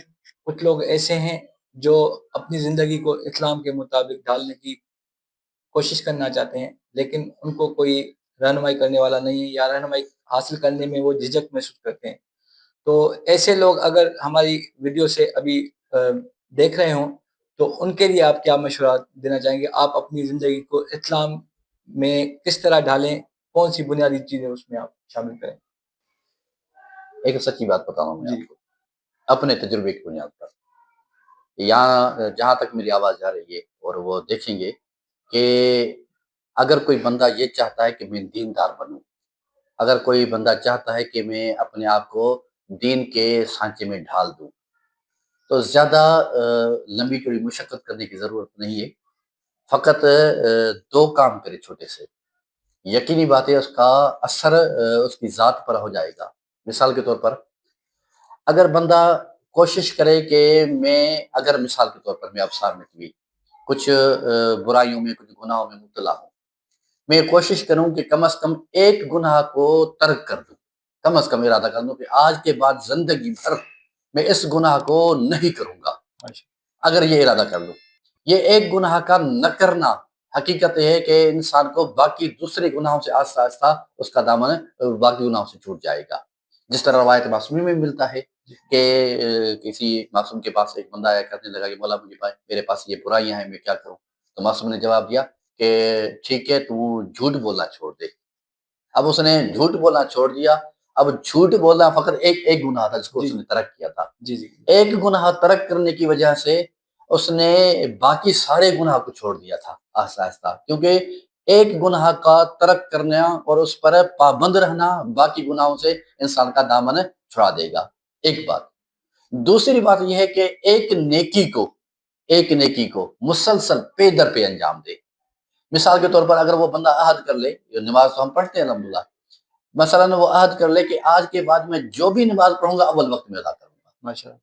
کچھ لوگ ایسے ہیں جو اپنی زندگی کو اسلام کے مطابق ڈھالنے کی کوشش کرنا چاہتے ہیں، لیکن ان کو کوئی رہنمائی کرنے والا نہیں ہے، یا رہنمائی حاصل کرنے میں وہ جھجک محسوس کرتے ہیں۔ تو ایسے لوگ اگر ہماری ویڈیو سے ابھی دیکھ رہے ہوں تو ان کے لیے آپ کیا مشورہ دینا چاہیں گے؟ آپ اپنی زندگی کو اسلام میں کس طرح ڈھالیں، کون سی بنیادی چیزیں اس میں آپ شامل کریں؟ ایک سچی بات بتاؤں میں جی آپ کو اپنے تجربے کی بنیاد پر، یہاں جہاں تک میری آواز جا رہی ہے اور وہ دیکھیں گے کہ اگر کوئی بندہ یہ چاہتا ہے کہ میں دیندار بنوں، اگر کوئی بندہ چاہتا ہے کہ میں اپنے آپ کو دین کے سانچے میں ڈھال دوں، تو زیادہ لمبی چوڑی مشقت کرنے کی ضرورت نہیں ہے، فقط دو کام کرے چھوٹے سے، یقینی بات ہے اس کا اثر اس کی ذات پر ہو جائے گا۔ مثال کے طور پر اگر بندہ کوشش کرے کہ میں اگر مثال کے طور پر میں ابصار میں بھی کچھ برائیوں میں کچھ گناہوں میں مبتلا ہوں، میں کوشش کروں کہ کم از کم ایک گناہ کو ترک کر دوں، کم از کم ارادہ کر دوں کہ آج کے بعد زندگی بھر میں اس گناہ کو نہیں کروں گا۔ اگر یہ ارادہ کر لوں، یہ ایک گناہ کا نہ کرنا حقیقت یہ ہے کہ انسان کو باقی دوسرے گناہوں سے آہستہ آہستہ اس کا دامن باقی گناہوں سے چھوٹ جائے گا۔ جس طرح روایت معصومی میں ملتا ہے کہ کسی معصوم کے پاس ایک بندہ آیا کرنے لگا کہ مولا میرے پاس یہ برائیاں ہیں، میں کیا کروں؟ تو معصوم نے جواب دیا کہ ٹھیک ہے، تو جھوٹ بولنا چھوڑ دے۔ اب اس نے جھوٹ بولنا چھوڑ دیا، اب جھوٹ بولنا فقط ایک گناہ تھا جس کو اس نے ترک کیا تھا۔ ایک گناہ ترک کرنے کی وجہ سے اس نے باقی سارے گناہ کو چھوڑ دیا تھا آہستہ آہستہ، کیونکہ ایک گناہ کا ترک کرنا اور اس پر پابند رہنا باقی گناہوں سے انسان کا دامن چھڑا دے گا، ایک بات۔ دوسری بات یہ ہے کہ ایک نیکی کو مسلسل پے در پہ انجام دے۔ مثال کے طور پر اگر وہ بندہ عہد کر لے، نماز تو ہم پڑھتے ہیں الحمدللہ، مثلا وہ عہد کر لے کہ آج کے بعد میں جو بھی نماز پڑھوں گا اول وقت میں ادا کروں گا، ماشاءاللہ،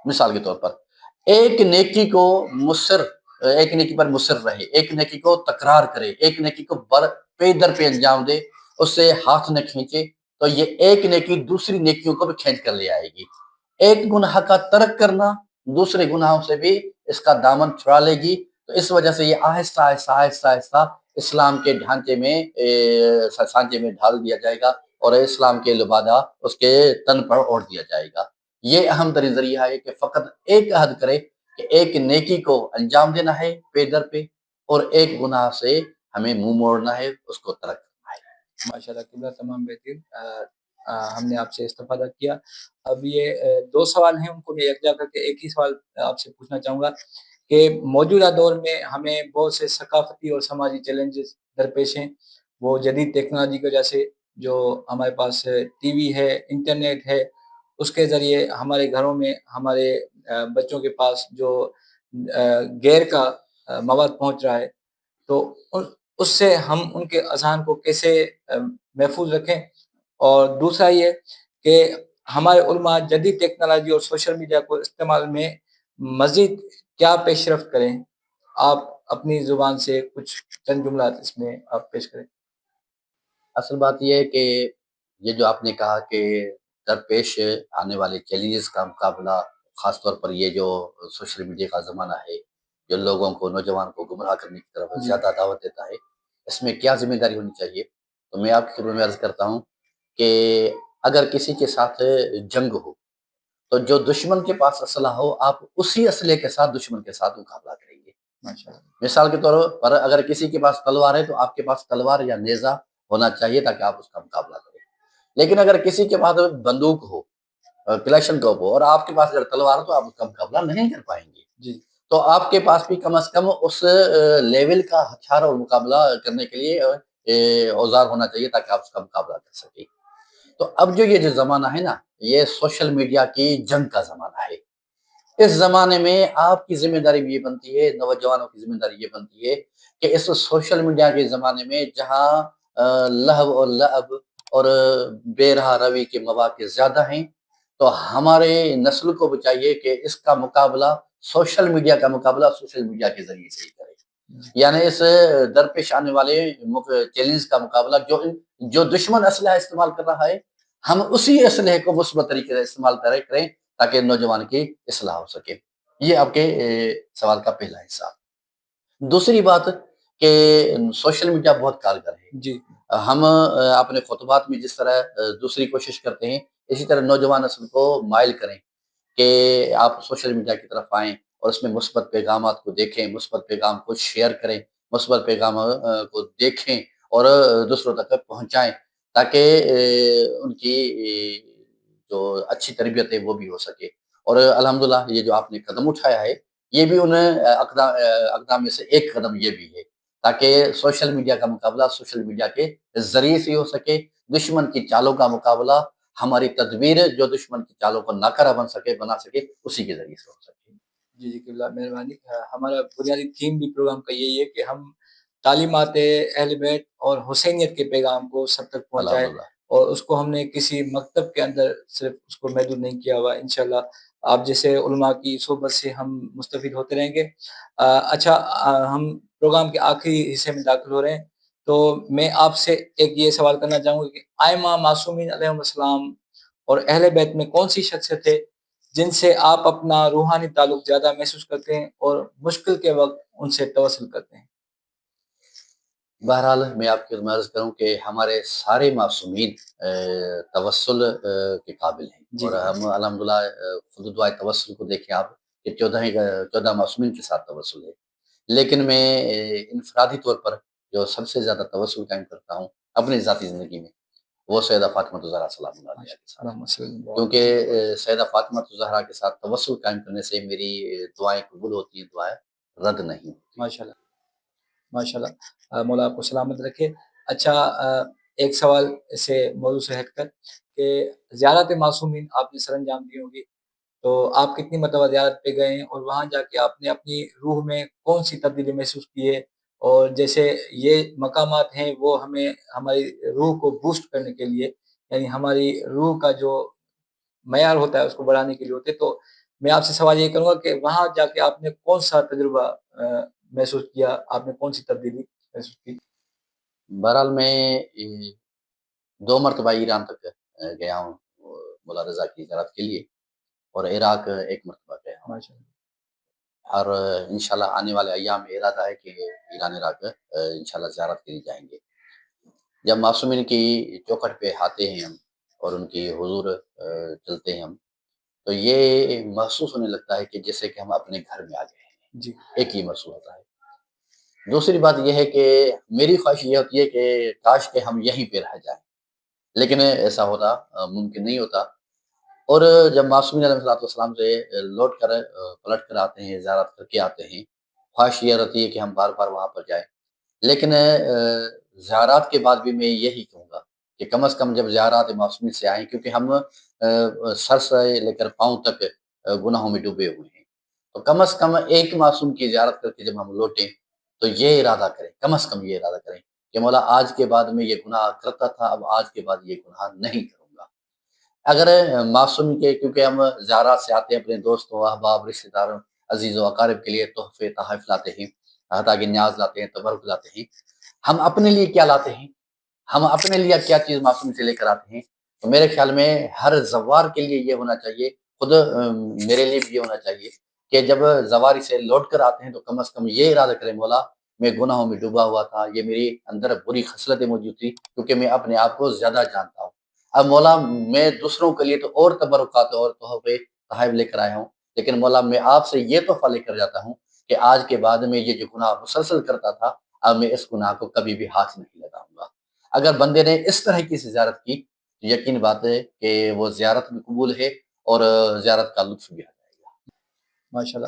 مثال کے طور پر ایک نیکی پر مصر رہے، ایک نیکی کو تکرار کرے، ایک نیکی کو پے در پہ انجام دے، اس سے ہاتھ نہ کھینچے، تو یہ ایک نیکی دوسری نیکیوں کو بھی کھینچ کر لے آئے گی۔ ایک گناہ کا ترک کرنا دوسرے گناہوں سے بھی اس کا دامن چھڑا لے گی۔ تو اس وجہ سے یہ آہستہ آہستہ آہستہ آہستہ اسلام کے ڈھانچے میں ڈھال دیا جائے گا اور اسلام کے لبادہ اس کے تن پر اوڑھ دیا جائے گا۔ یہ اہم ترین ذریعہ ہے کہ فقط ایک عہد کرے کہ ایک نیکی کو انجام دینا ہے پے در پہ، اور ایک گناہ سے ہمیں منہ موڑنا ہے، اس کو ترک کرنا ہے۔ ماشاءاللہ قبلہ، تمام بہترین۔ ہم نے آپ سے استفادہ کیا۔ اب یہ دو سوال ہیں، ان کو میں یکجا کر کے ایک ہی سوال آپ سے پوچھنا چاہوں گا کہ موجودہ دور میں ہمیں بہت سے ثقافتی اور سماجی چیلنجز درپیش ہیں۔ وہ جدید ٹیکنالوجی کی وجہ سے جو ہمارے پاس ٹی وی ہے، انٹرنیٹ ہے، اس کے ذریعے ہمارے گھروں میں ہمارے بچوں کے پاس جو غیر کا مواد پہنچ رہا ہے، تو اس سے ہم ان کے اذہان کو کیسے محفوظ رکھیں؟ اور دوسرا یہ کہ ہمارے علماء جدید ٹیکنالوجی اور سوشل میڈیا کو استعمال میں مزید کیا پیش رفت کریں؟ آپ اپنی زبان سے کچھ چند جملات اس میں آپ پیش کریں۔ اصل بات یہ ہے کہ یہ جو آپ نے کہا کہ درپیش آنے والے چیلنجز کا مقابلہ، خاص طور پر یہ جو سوشل میڈیا کا زمانہ ہے جو لوگوں کو، نوجوان کو گمراہ کرنے کی طرف زیادہ دعوت دیتا ہے، اس میں کیا ذمہ داری ہونی چاہیے؟ تو میں آپ کی خدمت میں عرض کرتا ہوں کہ اگر کسی کے ساتھ جنگ ہو تو جو دشمن کے پاس اسلحہ ہو، آپ اسی اسلحے کے ساتھ دشمن کے ساتھ مقابلہ کریں گے۔ مثال کے طور پر اگر کسی کے پاس تلوار ہے تو آپ کے پاس تلوار یا نیزہ ہونا چاہیے تاکہ آپ اس کا مقابلہ کریں۔ لیکن اگر کسی کے پاس بندوق ہو، کلیشن کوپ ہو، اور آپ کے پاس اگر تلوار ہو تو آپ اس کا مقابلہ نہیں کر پائیں گے۔ تو آپ کے پاس بھی کم از کم اس لیول کا ہتھیار اور مقابلہ کرنے کے لیے اوزار ہونا چاہیے تاکہ آپ اس کا مقابلہ کر سکیں۔ تو اب یہ زمانہ ہے نا، یہ سوشل میڈیا کی جنگ کا زمانہ ہے۔ اس زمانے میں آپ کی ذمہ داری بھی یہ بنتی ہے، نوجوانوں کی ذمہ داری یہ بنتی ہے کہ اس سوشل میڈیا کے زمانے میں جہاں لہو اور لعب اور بے رہا روی کے مواقع زیادہ ہیں، تو ہمارے نسل کو بھی چاہیے کہ اس کا مقابلہ سوشل میڈیا کا مقابلہ سوشل میڈیا کے ذریعے سے ہی کرے۔ یعنی اس درپیش آنے والے چیلنج کا مقابلہ جو دشمن اسلحہ استعمال کر رہا ہے، ہم اسی اسلحے کو مثبت طریقے سے استعمال کریں تاکہ نوجوان کی اصلاح ہو سکے۔ یہ آپ کے سوال کا پہلا حصہ۔ دوسری بات کہ سوشل میڈیا بہت کارگر ہے۔ جی ہم اپنے خطبات میں جس طرح دوسری کوشش کرتے ہیں، اسی طرح نوجوان نسل کو مائل کریں کہ آپ سوشل میڈیا کی طرف آئیں اور اس میں مثبت پیغامات کو دیکھیں، مثبت پیغام کو شیئر کریں، مثبت پیغام کو دیکھیں اور دوسروں تک پہنچائیں تاکہ ان کی جو اچھی تربیت ہے وہ بھی ہو سکے۔ اور الحمدللہ یہ جو آپ نے قدم اٹھایا ہے، یہ بھی ان اقدام میں سے ایک قدم یہ بھی ہے تاکہ سوشل میڈیا کا مقابلہ سوشل میڈیا کے ذریعے سے ہو سکے، دشمن کی چالوں کا مقابلہ ہماری تدبیر جو دشمن کی چالوں کو ناکارہ بنا سکے اسی کے ذریعے سے ہو سکے۔ جی جی قبلہ مہربانی۔ ہمارا بنیادی تھیم بھی پروگرام کا یہی ہے کہ ہم تعلیمات اہل بیت اور حسینیت کے پیغام کو سب تک پہنچائے، الحمدللہ۔ اور اس کو ہم نے کسی مکتب کے اندر صرف اس کو محدود نہیں کیا ہوا۔ انشاءاللہ آپ جیسے علماء کی صحبت سے ہم مستفید ہوتے رہیں گے۔ اچھا، ہم پروگرام کے آخری حصے میں داخل ہو رہے ہیں، تو میں آپ سے ایک یہ سوال کرنا چاہوں گا کہ ائمہ معصومین علیہ السلام اور اہل بیت میں کون سی شخصیت ہے جن سے آپ اپنا روحانی تعلق زیادہ محسوس کرتے ہیں اور مشکل کے وقت ان سے توسل کرتے ہیں؟ بہرحال میں آپ کی عرض کروں کہ ہمارے سارے معصومین توسل کے قابل ہیں، جی اور ہم الحمدللہ خود دعائے توسل کو دیکھیں آپ کہ 14 معصومین کے ساتھ توسل ہے، لیکن میں انفرادی طور پر جو سب سے زیادہ توسل قائم کرتا ہوں اپنی ذاتی زندگی میں، وہ سیدہ فاطمہ الزہرا سلام اللہ علیہا کے ساتھ، کیونکہ سیدہ فاطمہ الزہرا کے ساتھ توسل قائم کرنے سے میری دعائیں قبول ہوتی ہیں، دعائیں رد نہیں ہوتی۔ ماشاءاللہ ماشاءاللہ، مولا آپ کو سلامت رکھے۔ اچھا، ایک سوال سے موضوع سے ہٹ کر کہ زیارت معصومین آپ نے سر انجام دی ہوگی، تو آپ کتنی مرتبہ زیارت پہ گئے ہیں اور وہاں جا کے آپ نے اپنی روح میں کون سی تبدیلی محسوس کی ہے؟ اور جیسے یہ مقامات ہیں وہ ہمیں ہماری روح کو بوسٹ کرنے کے لیے، یعنی ہماری روح کا جو معیار ہوتا ہے اس کو بڑھانے کے لیے ہوتے، تو میں آپ سے سوال یہ کروں گا کہ وہاں جا کے آپ نے کون سا تجربہ محسوس کیا، آپ نے کون سی تبدیلی محسوس کی؟ بہرحال میں 2 مرتبہ ایران تک گیا ہوں مولا رضا کی زیارت کے لیے، اور عراق 1 مرتبہ گیا ہوں، ماشاءاللہ اور انشاءاللہ آنے والے ایام میں ارادہ ہے کہ ایران عراق انشاءاللہ زیارت کے لیے جائیں گے۔ جب معصومین کی چوکھٹ پہ آتے ہیں ہم اور ان کی حضور چلتے ہیں ہم، تو یہ محسوس ہونے لگتا ہے کہ جیسے کہ ہم اپنے گھر میں آ گئے ہیں، جی ایک ہی محسوس ہوتا ہے۔ دوسری بات یہ ہے کہ میری خواہش یہ ہوتی ہے کہ کاش کہ ہم یہیں پہ رہ جائیں، لیکن ایسا ہوتا ممکن نہیں ہوتا، اور جب معصومین علیہ السلام سے لوٹ کر پلٹ کر آتے ہیں، زیارت کر کے آتے ہیں، خواہش یہ رہتی ہے کہ ہم بار بار وہاں پر جائیں، لیکن زیارات کے بعد بھی میں یہی کہوں گا کہ کم از کم جب زیارات معصومین سے آئیں، کیونکہ ہم سر سے لے کر پاؤں تک گناہوں میں ڈوبے ہوئے ہیں، تو کم از کم ایک معصوم کی زیارت کر کے جب ہم لوٹیں تو یہ ارادہ کریں، کم از کم یہ ارادہ کریں کہ مولا آج کے بعد میں یہ گناہ کرتا تھا، اب آج کے بعد یہ گناہ نہیں کروں گا۔ اگر معصوم کے، کیونکہ ہم زیارات سے آتے ہیں اپنے دوستوں، احباب، رشتہ داروں، عزیز و اقارب کے لیے تحفے تحائف لاتے ہیں، عطا کی نیاز لاتے ہیں، تبرک لاتے ہیں، ہم اپنے لیے کیا لاتے ہیں، ہم اپنے لیے کیا چیز معصوم سے لے کر آتے ہیں؟ تو میرے خیال میں ہر زوار کے لیے یہ ہونا چاہیے، خود میرے لیے بھی یہ ہونا چاہیے کہ جب زواری سے لوٹ کر آتے ہیں تو کم از کم یہ ارادہ کریں مولا میں گناہوں میں ڈوبا ہوا تھا، یہ میری اندر بری خصلتیں موجود تھی، کیونکہ میں اپنے آپ کو زیادہ جانتا ہوں، اب مولا میں دوسروں کے لیے تو اور تبرکات اور تحفے تحائف لے کر آیا ہوں، لیکن مولا میں آپ سے یہ تحفہ لے کر جاتا ہوں کہ آج کے بعد میں یہ جو گناہ مسلسل کرتا تھا، اب میں اس گناہ کو کبھی بھی ہاتھ نہیں لگاؤں گا۔ اگر بندے نے اس طرح کی زیارت کی، یقین بات ہے کہ وہ زیارت بھی قبول ہے اور زیارت کا لطف بھی آ جائے گا۔ ماشاءاللہ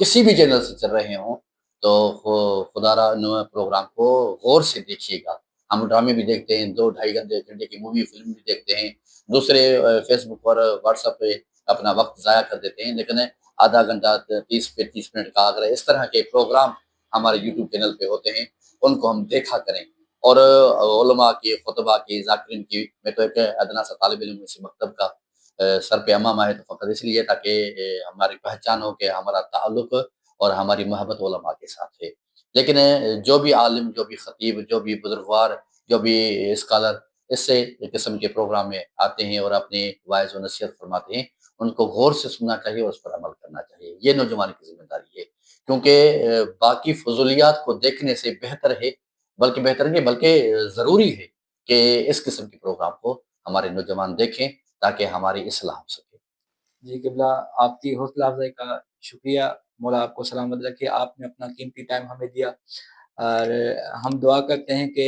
کسی بھی چینل سے چل رہے ہوں تو خدا را پروگرام کو غور سے دیکھیے گا. ہم ڈرامے بھی دیکھتے ہیں، 2 ڈھائی گھنٹے کی مووی فلم بھی دیکھتے ہیں، دوسرے فیس بک پر واٹس ایپ پہ اپنا وقت ضائع کر دیتے ہیں، لیکن آدھا گھنٹہ 30 منٹ کا اگر اس طرح کے پروگرام ہمارے یوٹیوب چینل پہ ہوتے ہیں ان کو ہم دیکھا کریں. اور علماء کی، خطبہ کی، ذاکرین کی، میں تو ایک ادنا سا طالب علم اسی مکتب کا سر پہ امامہ ہے، تو فقط اس لیے تاکہ ہماری پہچان ہو کہ ہمارا تعلق اور ہماری محبت علماء کے ساتھ ہے. لیکن جو بھی عالم، جو بھی خطیب، جو بھی بزرگوار، جو بھی اسکالر اس سے قسم کے پروگرام میں آتے ہیں اور اپنی وعظ و نصیحت فرماتے ہیں، ان کو غور سے سننا چاہیے اور اس پر عمل کرنا چاہیے. یہ نوجوان کی ذمہ داری ہے، کیونکہ باقی فضولیات کو دیکھنے سے بہتر ہے، بلکہ بہتر نہیں بلکہ ضروری ہے کہ اس قسم کے پروگرام کو ہمارے نوجوان دیکھیں تاکہ ہماری اصلاح ہو سکے. جی قبلہ، آپ کی حوصلہ افزائی کا شکریہ. مولا آپ کو سلامت رکھے. آپ نے اپنا قیمتی ٹائم ہمیں دیا اور ہم دعا کرتے ہیں کہ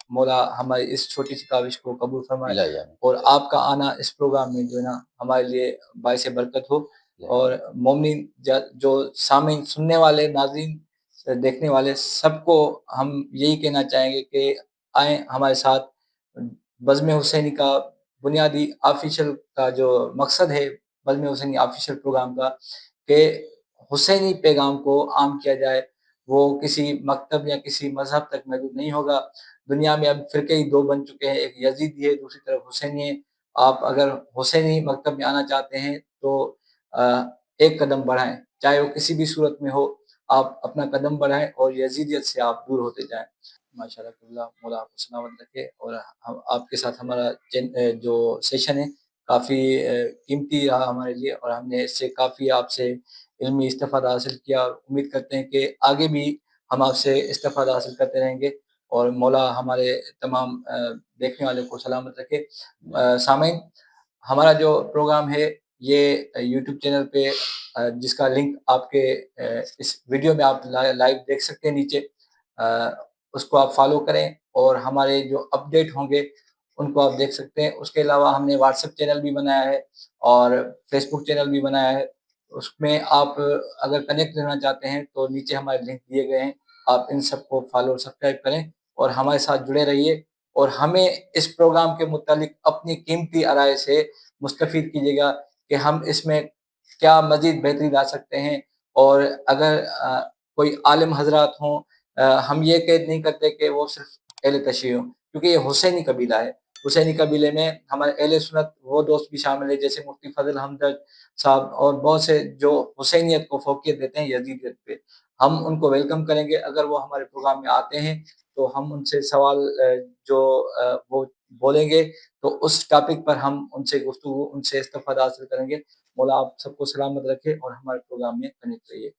مولا ہماری اس چھوٹی سی کاوش کو قبول فرمائے الہی آمین. اور آپ کا آنا اس پروگرام میں جو ہے نا ہمارے لیے باعث برکت ہو. اور مومنین جو سامعین، سننے والے، ناظرین، دیکھنے والے سب کو ہم یہی کہنا چاہیں گے کہ آئیں ہمارے ساتھ بزم حسینی کا بنیادی آفیشیل کا جو مقصد ہے بزم حسینی آفیشیل پروگرام کا، کہ حسینی پیغام کو عام کیا جائے. وہ کسی مکتب یا کسی مذہب تک محدود نہیں ہوگا. دنیا میں اب فرقے ہی 2 بن چکے ہیں، ایک یزیدی ہے، دوسری طرف حسینی ہے. آپ اگر حسینی مکتب میں آنا چاہتے ہیں تو ایک قدم بڑھائیں، چاہے وہ کسی بھی صورت میں ہو. آپ اپنا قدم بڑھائیں اور یزیدیت سے آپ دور ہوتے جائیں. ماشاء اللہ قبلہ، مولا آپ کو سلامت رکھے. اور ہم آپ کے ساتھ ہمارا جو سیشن ہے کافی قیمتی رہا ہمارے لیے، اور ہم نے اس سے کافی آپ سے علمی استفادہ حاصل کیا. امید کرتے ہیں کہ آگے بھی ہم آپ سے استفادہ حاصل کرتے رہیں گے. اور مولا ہمارے تمام دیکھنے والے کو سلامت رکھے. سامعین، ہمارا جو پروگرام ہے یہ یوٹیوب چینل پہ جس کا لنک آپ کے اس ویڈیو میں آپ لائیو دیکھ سکتے ہیں نیچے، اس کو آپ فالو کریں اور ہمارے جو اپڈیٹ ہوں گے ان کو آپ دیکھ سکتے ہیں. اس کے علاوہ ہم نے واٹس ایپ چینل بھی بنایا ہے اور فیس بک چینل بھی بنایا ہے. اس میں آپ اگر کنیکٹ رہنا چاہتے ہیں تو نیچے ہمارے لنک دیے گئے ہیں، آپ ان سب کو فالو اور سبسکرائب کریں اور ہمارے ساتھ جڑے رہیے. اور ہمیں اس پروگرام کے متعلق اپنی قیمتی رائے سے مستفید کیجیے گا کہ ہم اس میں کیا مزید بہتری لا سکتے ہیں. اور اگر کوئی عالم حضرات ہوں، ہم یہ قید نہیں کرتے کہ وہ صرف اہل تشیع ہوں، کیونکہ یہ حسینی قبیلہ ہے. حسینی قبیلے میں ہمارے اہل سنت وہ دوست بھی شامل ہیں جیسے مفتی فضل حمدرد صاحب اور بہت سے جو حسینیت کو فوقیت دیتے ہیں یزیدیت پہ. ہم ان کو ویلکم کریں گے. اگر وہ ہمارے پروگرام میں آتے ہیں تو ہم ان سے سوال جو وہ بولیں گے تو اس ٹاپک پر ہم ان سے گفتگو، ان سے استفادہ حاصل کریں گے. مولا آپ سب کو سلامت رکھے اور ہمارے پروگرام میں کنیکٹ رہیے.